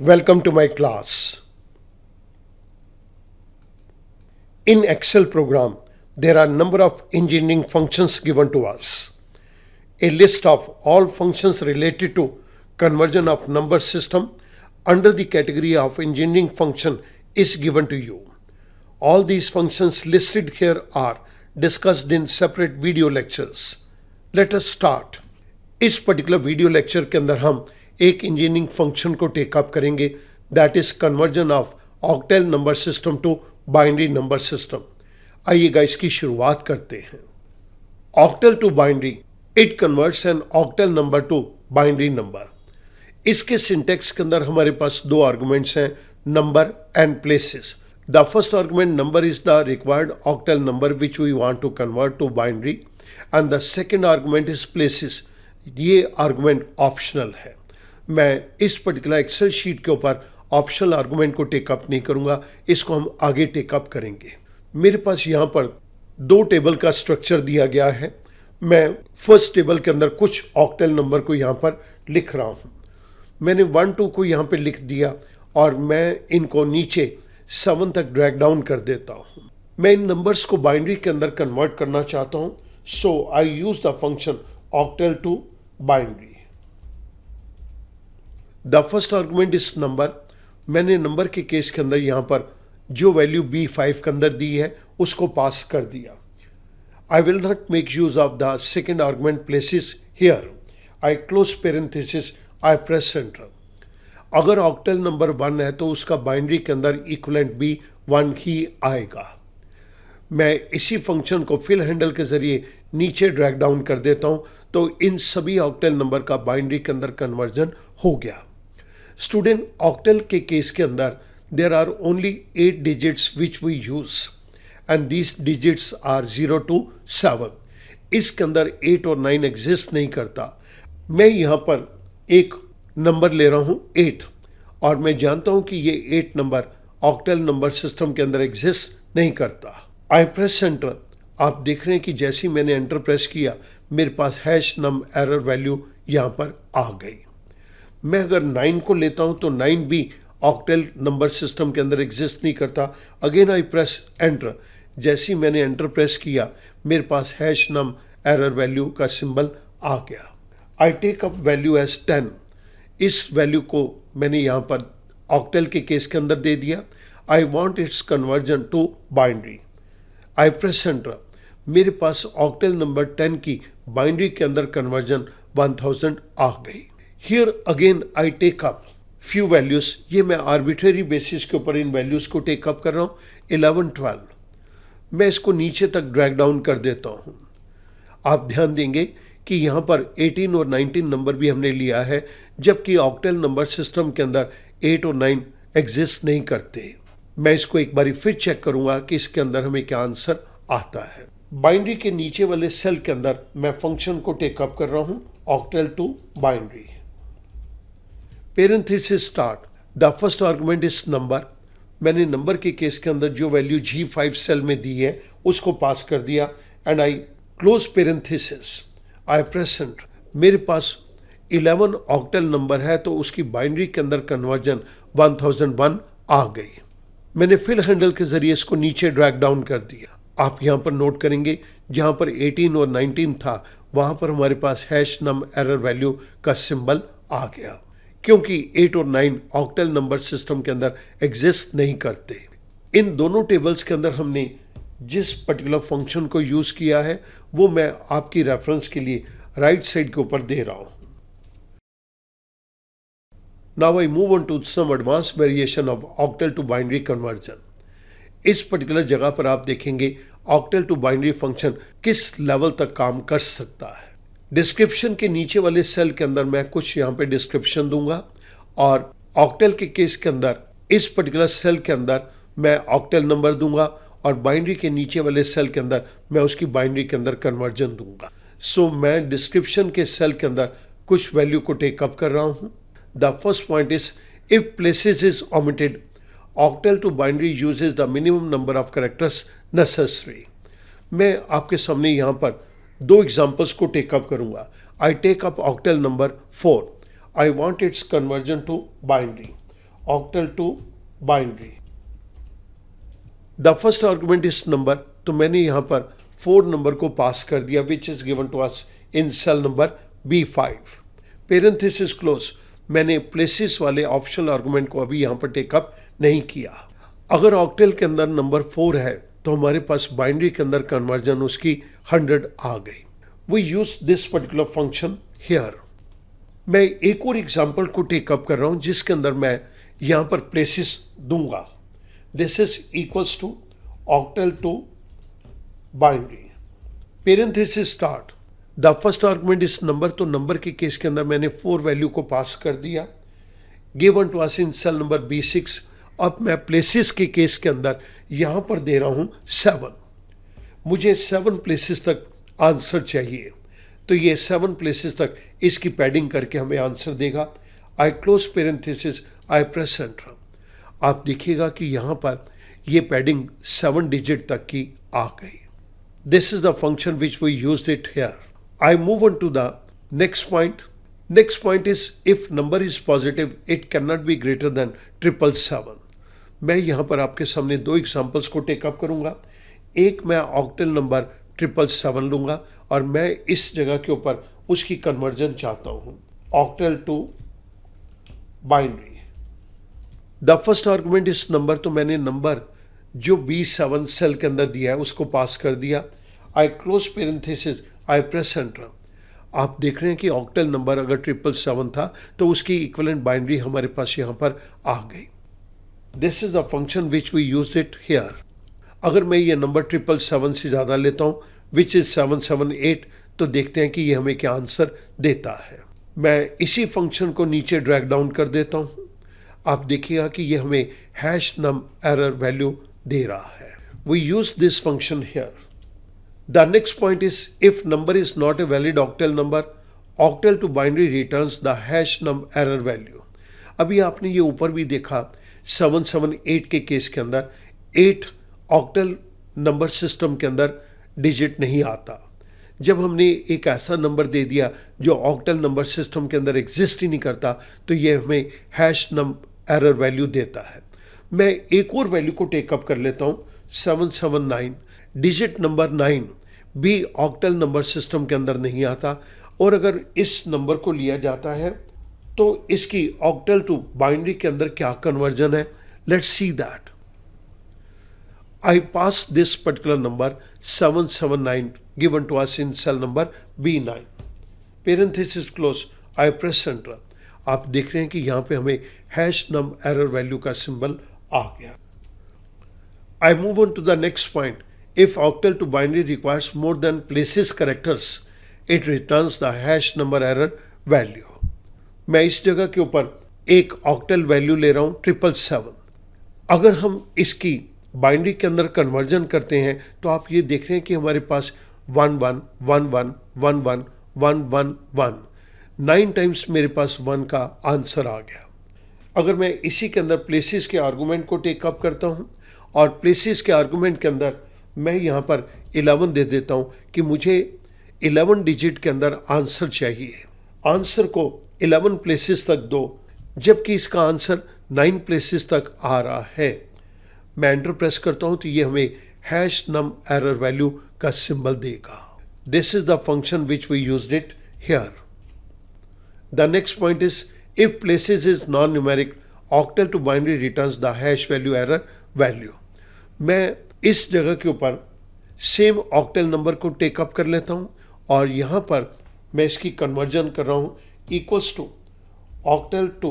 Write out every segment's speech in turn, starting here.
Welcome to my class. In Excel program, there are number of engineering functions given to us. A list of all functions related to conversion of number system under the category of engineering function is given to you. All these functions listed here are discussed in separate video lectures. Let us start. इस particular video lecture के अंदर हम एक engineering function को take up करेंगे that is conversion of octal number system to binary number system. आइएगा इसकी शुरुआत करते हैं। Octal to binary, it converts an octal number to binary number. इसके सिंटेक्स के अंदर हमारे पास दो आर्गुमेंट्स हैं, number and places. The first argument number is the required octal number which we want to convert to binary and the second argument is places. ये argument optional है। मैं इस पर्टिकुलर एक्सेल शीट के ऊपर optional argument को take up नहीं करूंगा, इसको हम आगे टेकअप करेंगे। मेरे पास यहाँ पर दो टेबल का स्ट्रक्चर दिया गया है। मैं फर्स्ट टेबल के अंदर कुछ ऑक्टल नंबर को यहाँ पर लिख रहा हूँ। मैंने 1 2 को यहाँ पे लिख दिया और मैं इनको नीचे 7 तक ड्रैग डाउन कर देता हूँ। मैं इन नंबर्स को बाइनरी के अंदर कन्वर्ट करना चाहता हूँ, so I use the function octal to binary. The first argument is number. मैंने नंबर के केस के अंदर यहाँ पर जो वैल्यू B5 के अंदर दी है उसको पास कर दिया। I will not make use of the second argument places here. I close parenthesis, I press enter. अगर ऑक्टल नंबर 1 है तो उसका बाइनरी के अंदर इक्विवेलेंट भी 1 ही आएगा। मैं इसी फंक्शन को फिल हैंडल के जरिए नीचे ड्रैग डाउन कर देता हूँ तो इन सभी ऑक्टल नंबर का बाइनरी के अंदर कन्वर्जन हो गया। स्टूडेंट, ऑक्टल के केस के अंदर there are only 8 digits which we use and these digits are 0 to 7। इसके अंदर 8 और 9 एग्जिस्ट नहीं करता। मैं यहाँ पर एक नंबर ले रहा हूँ 8 और मैं जानता हूँ कि ये 8 नंबर ऑक्टल नंबर सिस्टम के अंदर एग्जिस्ट नहीं करता। आई प्रेस एंटर। आप देख रहे हैं कि जैसे ही मैंने एंटर प्रेस किया मेरे पास हैश नम एरर वैल्यू यहाँ पर आ गई। मैं अगर 9 को लेता हूँ तो 9 भी ऑक्टल नंबर सिस्टम के अंदर एग्जिस्ट नहीं करता। Again I press enter. जैसे ही मैंने एंटर प्रेस किया मेरे पास हैश नम एरर वैल्यू का सिंबल आ गया। I take up value as 10। इस वैल्यू को मैंने यहाँ पर ऑक्टल के केस के अंदर दे दिया। I want its conversion to binary. I press enter. मेरे पास ऑक्टल नंबर 10 की बाइनरी के अंदर कन्वर्जन 1000 आ गई। Here again I take up few values. ये मैं आर्बिट्रेरी बेसिस के ऊपर इन वैल्यूज को टेक अप कर रहा हूँ। 11 12 मैं इसको नीचे तक ड्रैग डाउन कर देता हूँ। आप ध्यान देंगे कि यहाँ पर 18 और 19 नंबर भी हमने लिया है, जबकि ऑक्टल नंबर सिस्टम के अंदर 8 और 9 एग्जिस्ट नहीं करते। मैं इसको एक बारी फिर चेक करूँगा कि इसके अंदर हमें क्या आंसर आता है। बाइनरी के नीचे वाले सेल के अंदर मैं फंक्शन को टेकअप कर रहा हूँ octal to binary. Parenthesis start. The first argument is number. मैंने नंबर के केस के अंदर जो वैल्यू G5 सेल में दी है उसको पास कर दिया and I close parenthesis, I press enter. मेरे पास 11 ऑक्टल नंबर है तो उसकी बाइनरी के अंदर कन्वर्जन 1001 आ गई। मैंने फिल हैंडल के जरिए इसको नीचे ड्रैग डाउन कर दिया। आप यहाँ पर नोट करेंगे जहाँ पर 18 और 19 था वहाँ पर हमारे पास हैश नम एरर वैल्यू का सिंबल आ गया, क्योंकि 8 और 9 ऑक्टल नंबर सिस्टम के अंदर एग्जिस्ट नहीं करते। इन दोनों टेबल्स के अंदर हमने जिस पर्टिकुलर फंक्शन को यूज़ किया है वो मैं आपकी रेफरेंस के लिए राइट साइड के ऊपर दे रहा हूँ। Now I move on to some advance variation of octal to binary conversion. इस पर्टिकुलर जगह पर आप देखेंगे ऑक्टल टू बाइनरी फंक्शन किस लेवल तक काम कर सकता है। डिस्क्रिप्शन के नीचे वाले सेल के अंदर मैं कुछ यहाँ पे डिस्क्रिप्शन दूंगा और ऑक्टल के केस के अंदर इस पर्टिकुलर सेल के अंदर मैं ऑक्टल नंबर दूंगा और बाइनरी के नीचे वाले सेल के अंदर मैं उसकी बाइनरी के अंदर कन्वर्जन दूंगा। सो मैं डिस्क्रिप्शन के सेल के अंदर कुछ वैल्यू को टेकअप कर रहा हूँ। The first point is if places is omitted octal to binary uses the minimum number of characters necessary. मैं आपके सामने यहाँ पर दो एग्जाम्पल्स को टेकअप करूँगा। I take up octal number 4। I want its conversion to binary. Octal to binary. The first argument is number, तो मैंने यहाँ पर 4 नंबर को पास कर दिया which is given to us in cell number B5। Parenthesis close, मैंने places वाले optional argument को अभी यहाँ पर टेकअप नहीं किया। अगर ऑक्टल के अंदर नंबर 4 है तो हमारे पास बाइनरी के अंदर कन्वर्जन उसकी 100 आ गई। We use this particular function here. मैं एक और एग्जाम्पल को टेकअप कर रहा हूँ जिसके अंदर मैं यहाँ पर प्लेसेस दूंगा। This is equals to octal to binary. Parenthesis start, the first argument is number, तो नंबर के केस के अंदर मैंने 4 वैल्यू को पास कर दिया given to us in cell number B6। अब मैं प्लेसेस के केस के अंदर यहाँ पर दे रहा हूँ 7। मुझे 7 प्लेसेस तक आंसर चाहिए, तो ये 7 प्लेसेस तक इसकी पैडिंग करके हमें आंसर देगा। आई क्लोज पेरेंथेसिस, आई प्रेस एंटर। आप देखिएगा कि यहाँ पर ये पैडिंग 7 डिजिट तक की आ गई। This is the function which we used it here. I move on to the next point. Next point is if number is positive it can not be greater than 777। मैं यहाँ पर आपके सामने 2 examples को टेकअप करूँगा। एक मैं octal number 777 लूँगा और मैं इस जगह के ऊपर उसकी कन्वर्जन चाहता हूँ octal to binary. The first argument is number, तो मैंने नंबर जो B7 सेल के अंदर दिया है उसको पास कर दिया। आई क्लोज पेरेंथेसिस, आई प्रेस एंटर। आप देख रहे हैं कि ऑक्टल नंबर अगर 777 था तो उसकी इक्विवेलेंट बाइनरी हमारे पास यहाँ पर आ गई। This is the function which we use it here. अगर मैं ये नंबर 777 से ज़्यादा लेता हूँ विच इज़ 778, तो देखते हैं कि ये हमें क्या आंसर देता है। मैं इसी फंक्शन को नीचे ड्रैग डाउन कर देता हूँ। आप देखिएगा कि ये हमें हैश नम एरर वैल्यू दे रहा है। We use this function here. The next point is if number is not a valid octal number, octal to binary returns the hash num error value. अभी आपने ये ऊपर भी देखा 778 के केस के अंदर 8 ऑक्टल नंबर सिस्टम के अंदर डिजिट नहीं आता। जब हमने एक ऐसा नंबर दे दिया जो ऑक्टल नंबर सिस्टम के अंदर एग्जिस्ट ही नहीं करता, तो ये हमें हैश नम एरर वैल्यू देता है। मैं एक और वैल्यू को टेकअप कर लेता हूँ 779। डिजिट नंबर 9 भी ऑक्टल नंबर सिस्टम के अंदर नहीं आता, और अगर इस नंबर को लिया जाता है तो इसकी ऑक्टल टू बाइनरी के अंदर क्या कन्वर्जन है, let's see that. I pass this particular number 779 given to us in cell number B9. Parenthesis close, I press enter. आप देख रहे हैं कि यहाँ पे हमें हैश नम एरर वैल्यू का सिंबल आ गया। I move on to the next point. If octal to binary requires more than places characters, it returns the hash number error value. मैं इस जगह के ऊपर एक ऑक्टल वैल्यू ले रहा हूँ 777। अगर हम इसकी बाइनरी के अंदर कन्वर्जन करते हैं तो आप ये देख रहे हैं कि हमारे पास 1 1 1 1 1 1 1 1 1 9 टाइम्स मेरे पास 1 का आंसर आ गया। अगर मैं इसी के अंदर प्लेसेस के आर्गूमेंट को टेकअप करता हूँ और प्लेसेस के आर्गूमेंट के अंदर मैं यहाँ पर 11 दे देता हूँ कि मुझे 11 डिजिट के अंदर आंसर चाहिए, आंसर को 11 प्लेसेस तक दो, जबकि इसका आंसर 9 प्लेसेस तक आ रहा है। मैं एंटर प्रेस करता हूं तो ये हमें हैश नम एरर वैल्यू का सिंबल देगा। This is the function which we used it here. The next point is if places is non numeric, octal to binary returns the hash value error value. मैं इस जगह के ऊपर same octal number को take up कर लेता हूं और यहाँ पर मैं इसकी कन्वर्जन कर रहा हूँ equals to octal to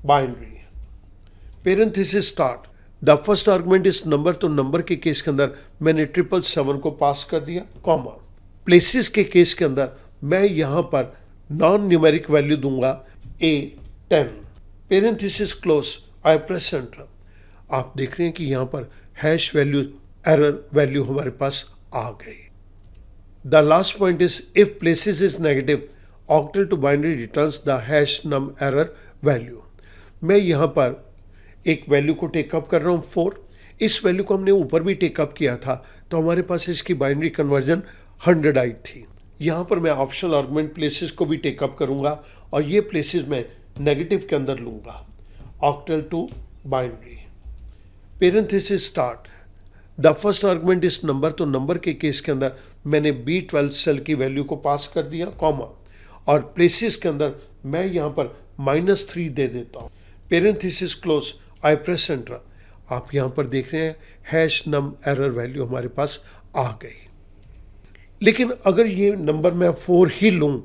binary. Parenthesis start, the first argument is number, तो नंबर के केस के अंदर मैंने 777 को पास कर दिया, कॉमा। प्लेसेस के केस के अंदर मैं यहाँ पर नॉन न्यूमेरिक वैल्यू दूंगा A10। पेरेंथेसिस क्लोज, आई प्रेस एंटर। आप देख रहे हैं कि यहाँ पर हैश वैल्यू एरर वैल्यू हमारे पास आ गई। The last point is if places is negative, octal to binary returns the hash num error value. मैं यहाँ पर एक वैल्यू को टेकअप कर रहा हूँ 4। इस वैल्यू को हमने ऊपर भी टेकअप किया था तो हमारे पास इसकी बाइनरी कन्वर्जन 100 आई थी। यहाँ पर मैं ऑप्शनल आर्गुमेंट प्लेसेस को भी टेकअप करूँगा और ये प्लेसेस मैं नेगेटिव के अंदर लूँगा। octal to binary. Parenthesis start. The first argument is number, तो नंबर के केस के अंदर मैंने B12 सेल की वैल्यू को पास कर दिया, कॉमा, और प्लेसेस के अंदर मैं यहाँ पर -3 दे देता हूँ. पेरेंथेसिस क्लोज, आई प्रेस एंटर. आप यहाँ पर देख रहे हैं हैश नम एरर वैल्यू हमारे पास आ गई. लेकिन अगर ये नंबर मैं 4 ही लूँ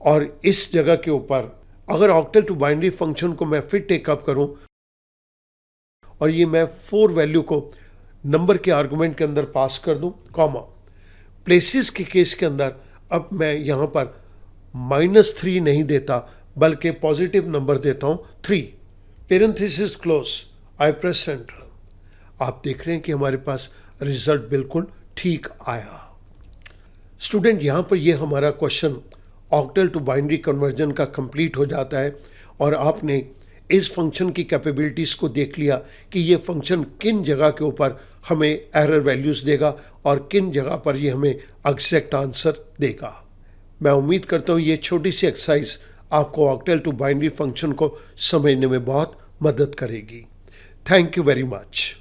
और इस जगह के ऊपर अगर ऑक्टल टू बाइनरी फंक्शन को मैं फिर टेकअप करूँ और ये मैं 4 वैल्यू को नंबर के आर्गुमेंट के अंदर पास कर दूं, कॉमा, प्लेसेस के केस के अंदर अब मैं यहाँ पर -3 नहीं देता बल्कि पॉजिटिव नंबर देता हूँ 3. पेरेंथेसिस क्लोज, आई प्रेस एंटर. आप देख रहे हैं कि हमारे पास रिजल्ट बिल्कुल ठीक आया. स्टूडेंट, यहाँ पर ये हमारा question octal to binary conversion का कंप्लीट हो जाता है और आपने इस फंक्शन की कैपेबिलिटीज़ को देख लिया कि ये फंक्शन किन जगह के ऊपर हमें एरर वैल्यूज़ देगा और किन जगह पर ये हमें एग्जैक्ट आंसर देगा. मैं उम्मीद करता हूँ ये छोटी सी एक्सरसाइज आपको ऑक्टल टू बाइनरी फंक्शन को समझने में बहुत मदद करेगी. Thank you very much.